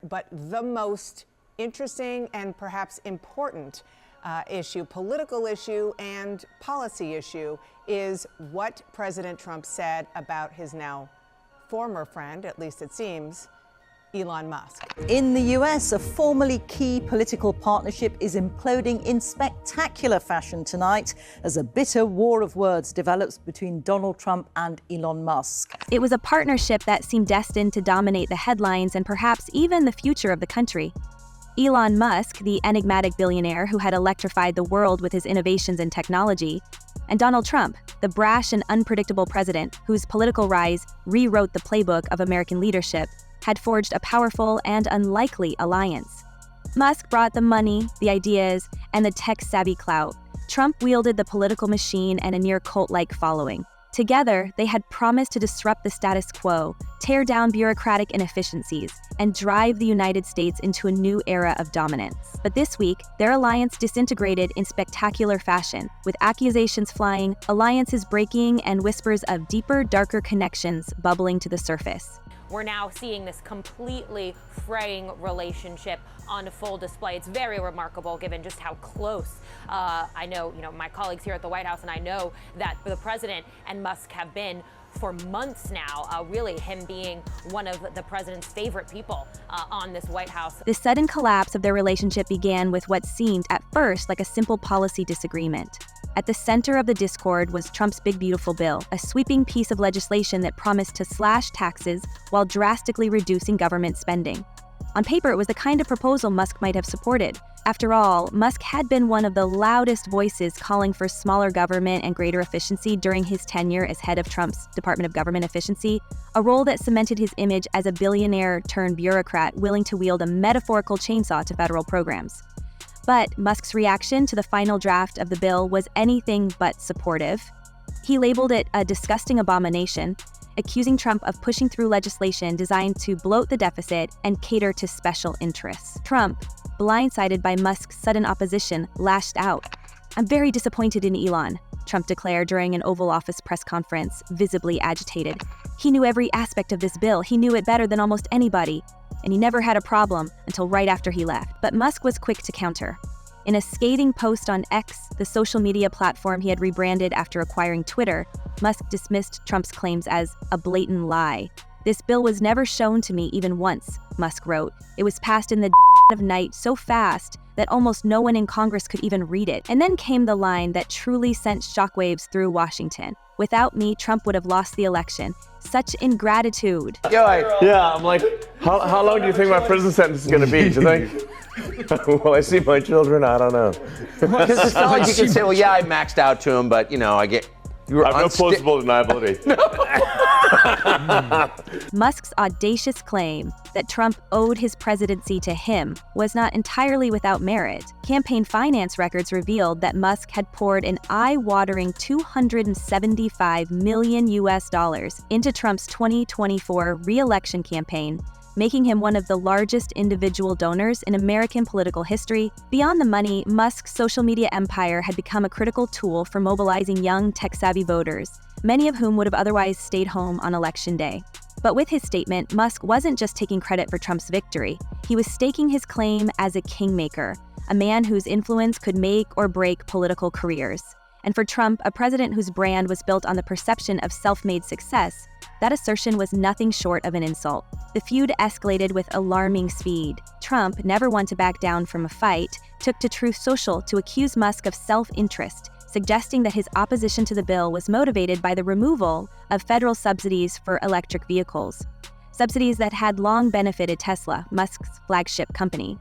but the most interesting and perhaps important issue, political issue and policy issue, is what President Trump said about his now former friend, at least it seems, Elon Musk. In the US, a formerly key political partnership is imploding in spectacular fashion tonight as a bitter war of words develops between Donald Trump and Elon Musk. It was a partnership that seemed destined to dominate the headlines and perhaps even the future of the country. Elon Musk, the enigmatic billionaire who had electrified the world with his innovations in technology, and Donald Trump, the brash and unpredictable president whose political rise rewrote the playbook of American leadership, had forged a powerful and unlikely alliance. Musk brought the money, the ideas, and the tech-savvy clout. Trump wielded the political machine and a near cult-like following. Together, they had promised to disrupt the status quo, tear down bureaucratic inefficiencies, and drive the United States into a new era of dominance. But this week, their alliance disintegrated in spectacular fashion, with accusations flying, alliances breaking, and whispers of deeper, darker connections bubbling to the surface. We're now seeing this completely fraying relationship on full display. It's very remarkable given just how close I know, my colleagues here at the White House, and I know that the president and Musk have been for months now, really him being one of the president's favorite people on this White House. The sudden collapse of their relationship began with what seemed at first like a simple policy disagreement. At the center of the discord was Trump's Big Beautiful Bill, a sweeping piece of legislation that promised to slash taxes while drastically reducing government spending. On paper, it was the kind of proposal Musk might have supported. After all, Musk had been one of the loudest voices calling for smaller government and greater efficiency during his tenure as head of Trump's Department of Government Efficiency, a role that cemented his image as a billionaire-turned-bureaucrat willing to wield a metaphorical chainsaw to federal programs. But Musk's reaction to the final draft of the bill was anything but supportive. He labeled it a disgusting abomination, accusing Trump of pushing through legislation designed to bloat the deficit and cater to special interests. Trump, blindsided by Musk's sudden opposition, lashed out. "I'm very disappointed in Elon," Trump declared during an Oval Office press conference, visibly agitated. "He knew every aspect of this bill. He knew it better than almost anybody. And he never had a problem until right after he left." But Musk was quick to counter. In a scathing post on X, the social media platform he had rebranded after acquiring Twitter, Musk dismissed Trump's claims as a blatant lie. "This bill was never shown to me even once," Musk wrote. "It was passed in the of night so fast that almost no one in Congress could even read it." And then came the line that truly sent shockwaves through Washington. "Without me, Trump would have lost the election. Such ingratitude." I'm like, how long do you think my prison sentence is going to be? Do you think? Well, I see my children. I don't know. Because it's not like you can say, well, yeah, I maxed out to him, but, I get... I have no plausible deniability. Musk's audacious claim that Trump owed his presidency to him was not entirely without merit. Campaign finance records revealed that Musk had poured an eye-watering $275 million into Trump's 2024 re-election campaign, making him one of the largest individual donors in American political history. Beyond the money, Musk's social media empire had become a critical tool for mobilizing young, tech-savvy voters, many of whom would have otherwise stayed home on Election Day. But with his statement, Musk wasn't just taking credit for Trump's victory. He was staking his claim as a kingmaker, a man whose influence could make or break political careers. And for Trump, a president whose brand was built on the perception of self-made success, that assertion was nothing short of an insult. The feud escalated with alarming speed. Trump, never one to back down from a fight, took to Truth Social to accuse Musk of self-interest, suggesting that his opposition to the bill was motivated by the removal of federal subsidies for electric vehicles, subsidies that had long benefited Tesla, Musk's flagship company.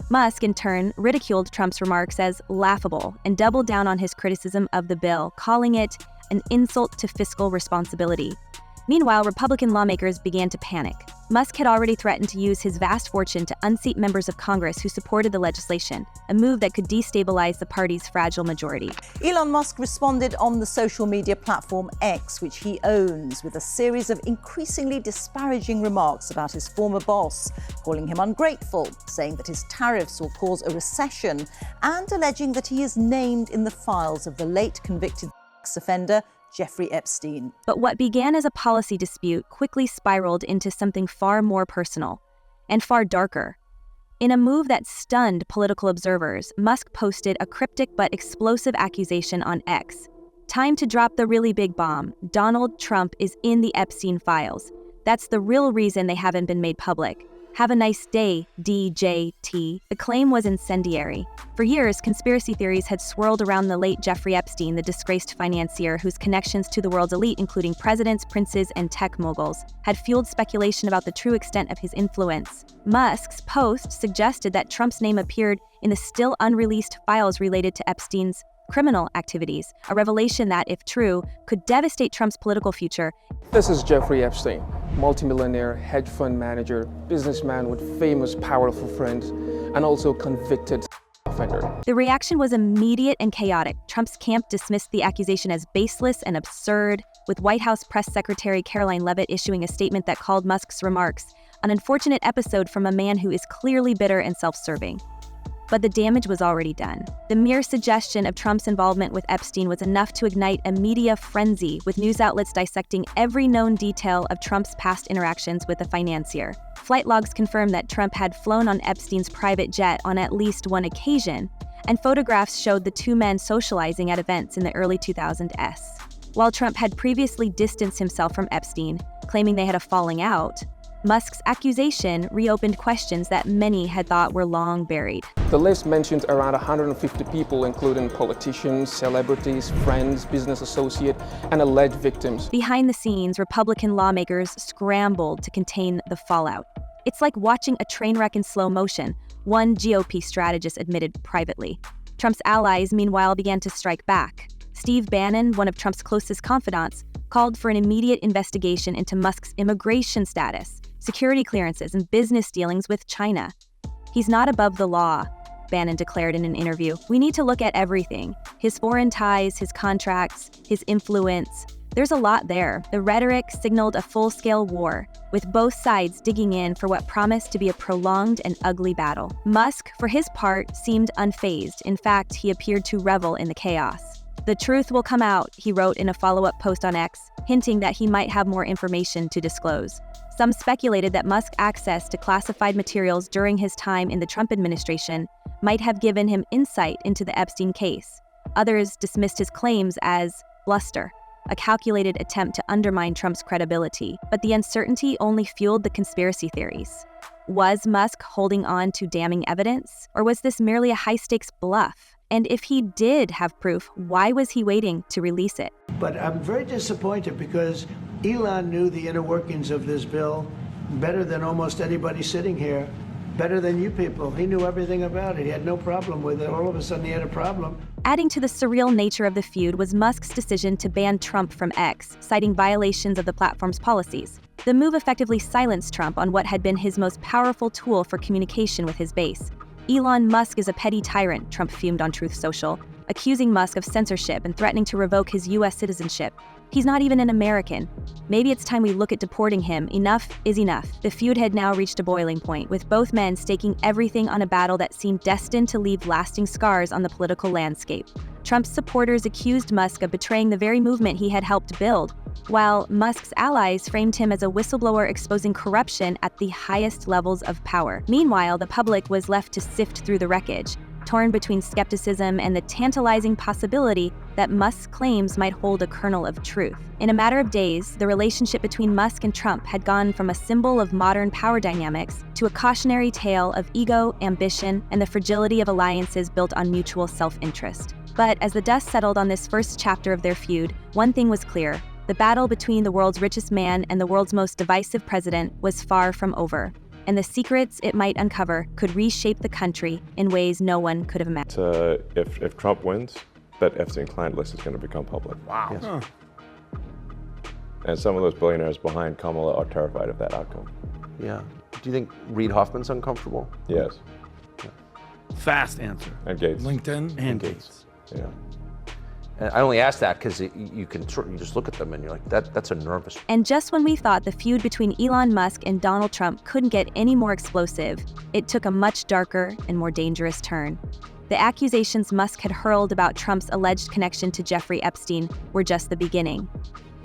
Musk, in turn, ridiculed Trump's remarks as laughable and doubled down on his criticism of the bill, calling it an insult to fiscal responsibility. Meanwhile, Republican lawmakers began to panic. Musk had already threatened to use his vast fortune to unseat members of Congress who supported the legislation, a move that could destabilize the party's fragile majority. Elon Musk responded on the social media platform X, which he owns, with a series of increasingly disparaging remarks about his former boss, calling him ungrateful, saying that his tariffs will cause a recession, and alleging that he is named in the files of the late convicted offender Jeffrey Epstein. But what began as a policy dispute quickly spiraled into something far more personal. and far darker. In a move that stunned political observers, Musk posted a cryptic but explosive accusation on X. Time to drop the really big bomb. Donald Trump is in the Epstein files. That's the real reason they haven't been made public. Have a nice day, DJT. The claim was incendiary. For years, conspiracy theories had swirled around the late Jeffrey Epstein, the disgraced financier whose connections to the world's elite, including presidents, princes, and tech moguls, had fueled speculation about the true extent of his influence. Musk's post suggested that Trump's name appeared in the still unreleased files related to Epstein's criminal activities, a revelation that, if true, could devastate Trump's political future. This is Jeffrey Epstein, multimillionaire, hedge fund manager, businessman with famous, powerful friends, and also convicted offender. The reaction was immediate and chaotic. Trump's camp dismissed the accusation as baseless and absurd, with White House Press Secretary Caroline Leavitt issuing a statement that called Musk's remarks an unfortunate episode from a man who is clearly bitter and self-serving. But the damage was already done. The mere suggestion of Trump's involvement with Epstein was enough to ignite a media frenzy, with news outlets dissecting every known detail of Trump's past interactions with the financier. Flight logs confirmed that Trump had flown on Epstein's private jet on at least one occasion, and photographs showed the two men socializing at events in the early 2000s. While Trump had previously distanced himself from Epstein, claiming they had a falling out, Musk's accusation reopened questions that many had thought were long buried. The list mentions around 150 people, including politicians, celebrities, friends, business associates, and alleged victims. Behind the scenes, Republican lawmakers scrambled to contain the fallout. It's like watching a train wreck in slow motion, one GOP strategist admitted privately. Trump's allies, meanwhile, began to strike back. Steve Bannon, one of Trump's closest confidants, called for an immediate investigation into Musk's immigration status, security clearances, and business dealings with China. He's not above the law, Bannon declared in an interview. We need to look at everything. His foreign ties, his contracts, his influence. There's a lot there. The rhetoric signaled a full-scale war, with both sides digging in for what promised to be a prolonged and ugly battle. Musk, for his part, seemed unfazed. In fact, he appeared to revel in the chaos. The truth will come out, he wrote in a follow-up post on X, hinting that he might have more information to disclose. Some speculated that Musk's access to classified materials during his time in the Trump administration might have given him insight into the Epstein case. Others dismissed his claims as bluster, a calculated attempt to undermine Trump's credibility. But the uncertainty only fueled the conspiracy theories. Was Musk holding on to damning evidence, or was this merely a high-stakes bluff? And if he did have proof, why was he waiting to release it? But I'm very disappointed because Elon knew the inner workings of this bill better than almost anybody sitting here, better than you people. He knew everything about it. He had no problem with it. All of a sudden he had a problem. Adding to the surreal nature of the feud was Musk's decision to ban Trump from X, citing violations of the platform's policies. The move effectively silenced Trump on what had been his most powerful tool for communication with his base. Elon Musk is a petty tyrant, Trump fumed on Truth Social, accusing Musk of censorship and threatening to revoke his U.S. citizenship. He's not even an American. Maybe it's time we look at deporting him. Enough is enough. The feud had now reached a boiling point, with both men staking everything on a battle that seemed destined to leave lasting scars on the political landscape. Trump's supporters accused Musk of betraying the very movement he had helped build, while Musk's allies framed him as a whistleblower exposing corruption at the highest levels of power. Meanwhile, the public was left to sift through the wreckage, torn between skepticism and the tantalizing possibility that Musk's claims might hold a kernel of truth. In a matter of days, the relationship between Musk and Trump had gone from a symbol of modern power dynamics to a cautionary tale of ego, ambition, and the fragility of alliances built on mutual self-interest. But as the dust settled on this first chapter of their feud, one thing was clear. The battle between the world's richest man and the world's most divisive president was far from over, and the secrets it might uncover could reshape the country in ways no one could have imagined. If Trump wins, that Epstein client list is going to become public. Wow. Yes. Huh. And some of those billionaires behind Kamala are terrified of that outcome. Yeah. Do you think Reid Hoffman's uncomfortable? Yes. Fast answer. And Gates. LinkedIn and Gates. Yeah. And I only ask that because you just look at them and you're like, that's a nervous. And just when we thought the feud between Elon Musk and Donald Trump couldn't get any more explosive, it took a much darker and more dangerous turn. The accusations Musk had hurled about Trump's alleged connection to Jeffrey Epstein were just the beginning.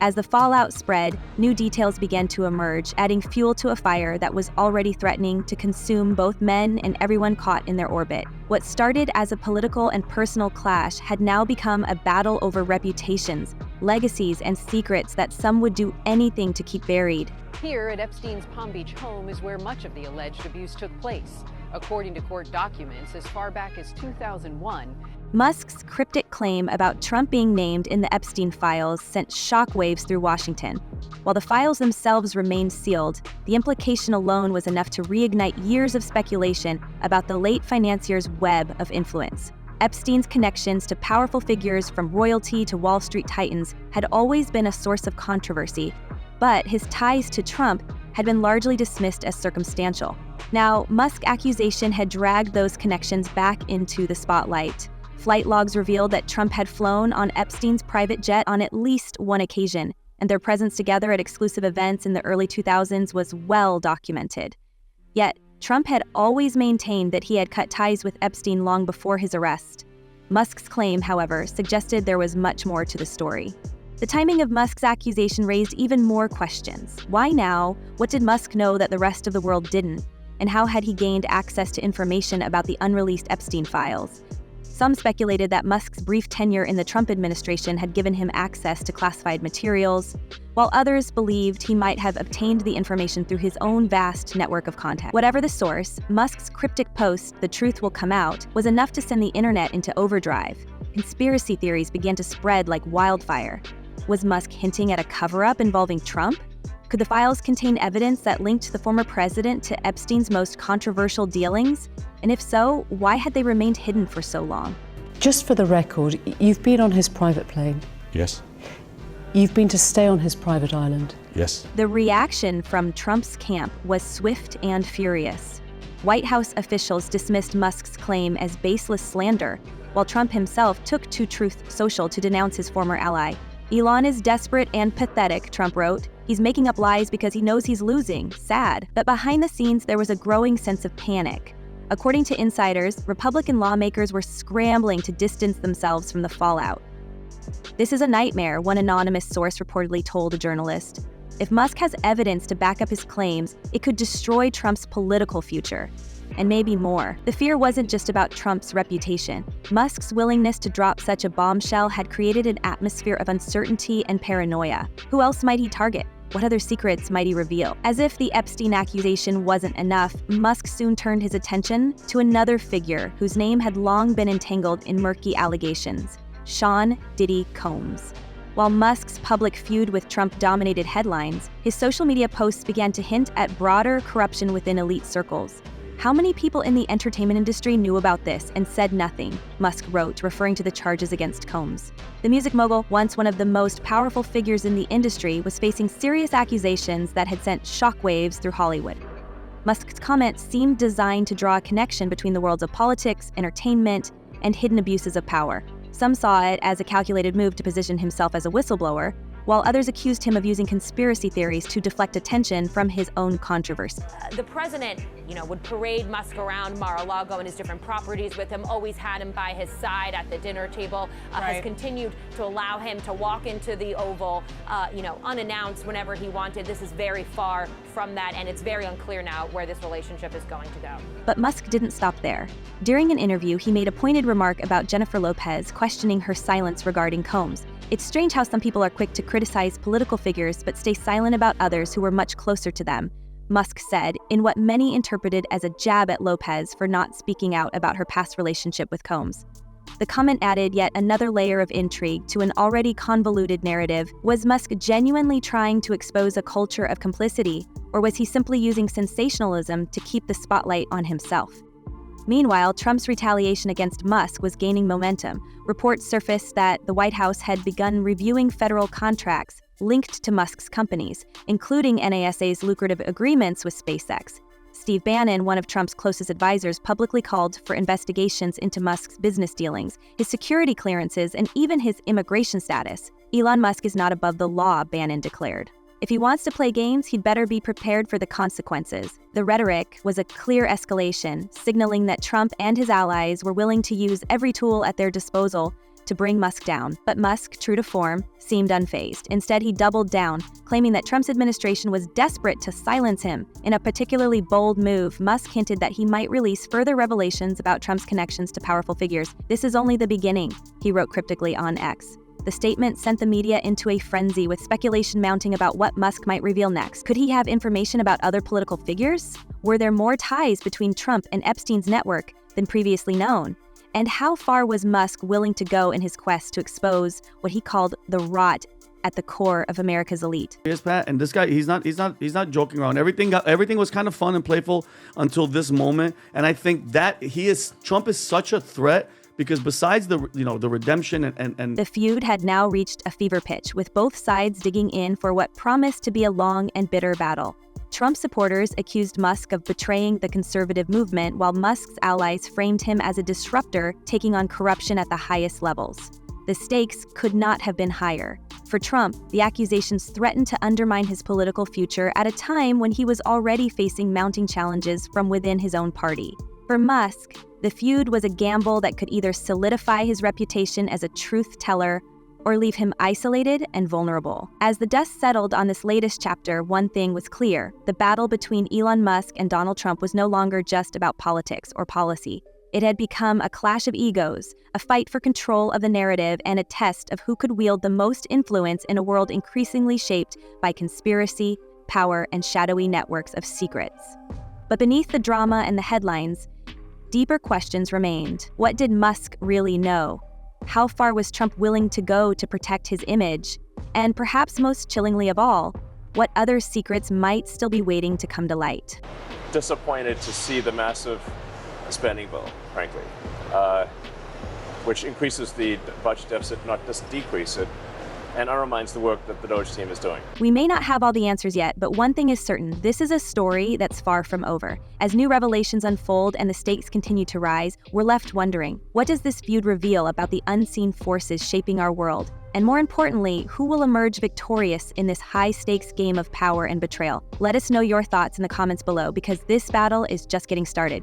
As the fallout spread, new details began to emerge, adding fuel to a fire that was already threatening to consume both men and everyone caught in their orbit. What started as a political and personal clash had now become a battle over reputations, legacies, and secrets that some would do anything to keep buried. Here at Epstein's Palm Beach home is where much of the alleged abuse took place. According to court documents, as far back as 2001, Musk's cryptic claim about Trump being named in the Epstein files sent shockwaves through Washington. While the files themselves remained sealed, the implication alone was enough to reignite years of speculation about the late financier's web of influence. Epstein's connections to powerful figures from royalty to Wall Street titans had always been a source of controversy, but his ties to Trump had been largely dismissed as circumstantial. Now, Musk's accusation had dragged those connections back into the spotlight. Flight logs revealed that Trump had flown on Epstein's private jet on at least one occasion, and their presence together at exclusive events in the early 2000s was well documented. Yet, Trump had always maintained that he had cut ties with Epstein long before his arrest. Musk's claim, however, suggested there was much more to the story. The timing of Musk's accusation raised even more questions. Why now? What did Musk know that the rest of the world didn't? And how had he gained access to information about the unreleased Epstein files? Some speculated that Musk's brief tenure in the Trump administration had given him access to classified materials, while others believed he might have obtained the information through his own vast network of contacts. Whatever the source, Musk's cryptic post, "The truth will come out," was enough to send the internet into overdrive. Conspiracy theories began to spread like wildfire. Was Musk hinting at a cover-up involving Trump? Could the files contain evidence that linked the former president to Epstein's most controversial dealings? And if so, why had they remained hidden for so long? Just for the record, you've been on his private plane. Yes. You've been to stay on his private island. Yes. The reaction from Trump's camp was swift and furious. White House officials dismissed Musk's claim as baseless slander, while Trump himself took to Truth Social to denounce his former ally. "Elon is desperate and pathetic," Trump wrote. "He's making up lies because he knows he's losing. Sad." But behind the scenes, there was a growing sense of panic. According to insiders, Republican lawmakers were scrambling to distance themselves from the fallout. "This is a nightmare," one anonymous source reportedly told a journalist. If Musk has evidence to back up his claims, it could destroy Trump's political future. And maybe more. The fear wasn't just about Trump's reputation. Musk's willingness to drop such a bombshell had created an atmosphere of uncertainty and paranoia. Who else might he target? What other secrets might he reveal? As if the Epstein accusation wasn't enough, Musk soon turned his attention to another figure whose name had long been entangled in murky allegations: Sean "Diddy" Combs. While Musk's public feud with Trump dominated headlines, his social media posts began to hint at broader corruption within elite circles. "How many people in the entertainment industry knew about this and said nothing?" Musk wrote, referring to the charges against Combs. The music mogul, once one of the most powerful figures in the industry, was facing serious accusations that had sent shockwaves through Hollywood. Musk's comments seemed designed to draw a connection between the worlds of politics, entertainment, and hidden abuses of power. Some saw it as a calculated move to position himself as a whistleblower, while others accused him of using conspiracy theories to deflect attention from his own controversy. The president, would parade Musk around Mar-a-Lago and his different properties with him, always had him by his side at the dinner table, has continued to allow him to walk into the Oval, unannounced whenever he wanted. This is very far from that, and it's very unclear now where this relationship is going to go. But Musk didn't stop there. During an interview, he made a pointed remark about Jennifer Lopez, questioning her silence regarding Combs. "It's strange how some people are quick to criticize political figures but stay silent about others who were much closer to them," Musk said, in what many interpreted as a jab at Lopez for not speaking out about her past relationship with Combs. The comment added yet another layer of intrigue to an already convoluted narrative. Was Musk genuinely trying to expose a culture of complicity, or was he simply using sensationalism to keep the spotlight on himself? Meanwhile, Trump's retaliation against Musk was gaining momentum. Reports surfaced that the White House had begun reviewing federal contracts linked to Musk's companies, including NASA's lucrative agreements with SpaceX. Steve Bannon, one of Trump's closest advisors, publicly called for investigations into Musk's business dealings, his security clearances, and even his immigration status. "Elon Musk is not above the law," Bannon declared. "If he wants to play games, he'd better be prepared for the consequences." The rhetoric was a clear escalation, signaling that Trump and his allies were willing to use every tool at their disposal to bring Musk down. But Musk, true to form, seemed unfazed. Instead, he doubled down, claiming that Trump's administration was desperate to silence him. In a particularly bold move, Musk hinted that he might release further revelations about Trump's connections to powerful figures. "This is only the beginning," he wrote cryptically on X. The statement sent the media into a frenzy, with speculation mounting about what Musk might reveal next. Could he have information about other political figures? Were there more ties between Trump and Epstein's network than previously known? And how far was Musk willing to go in his quest to expose what he called the rot at the core of America's elite? Here's Pat, and this guy, he's not joking around. Everything was kind of fun and playful until this moment, and I think that Trump is such a threat. Because besides the redemption and the feud had now reached a fever pitch, with both sides digging in for what promised to be a long and bitter battle. Trump supporters accused Musk of betraying the conservative movement, while Musk's allies framed him as a disruptor taking on corruption at the highest levels. The stakes could not have been higher. For Trump, the accusations threatened to undermine his political future at a time when he was already facing mounting challenges from within his own party. For Musk, the feud was a gamble that could either solidify his reputation as a truth teller or leave him isolated and vulnerable. As the dust settled on this latest chapter, one thing was clear: the battle between Elon Musk and Donald Trump was no longer just about politics or policy. It had become a clash of egos, a fight for control of the narrative, and a test of who could wield the most influence in a world increasingly shaped by conspiracy, power, and shadowy networks of secrets. But beneath the drama and the headlines, deeper questions remained. What did Musk really know? How far was Trump willing to go to protect his image? And perhaps most chillingly of all, what other secrets might still be waiting to come to light? Disappointed to see the massive spending bill, frankly, which increases the budget deficit, not just decrease it, and undermines the work that the Doge team is doing. We may not have all the answers yet, but one thing is certain: this is a story that's far from over. As new revelations unfold and the stakes continue to rise, we're left wondering, what does this feud reveal about the unseen forces shaping our world? And more importantly, who will emerge victorious in this high-stakes game of power and betrayal? Let us know your thoughts in the comments below, because this battle is just getting started.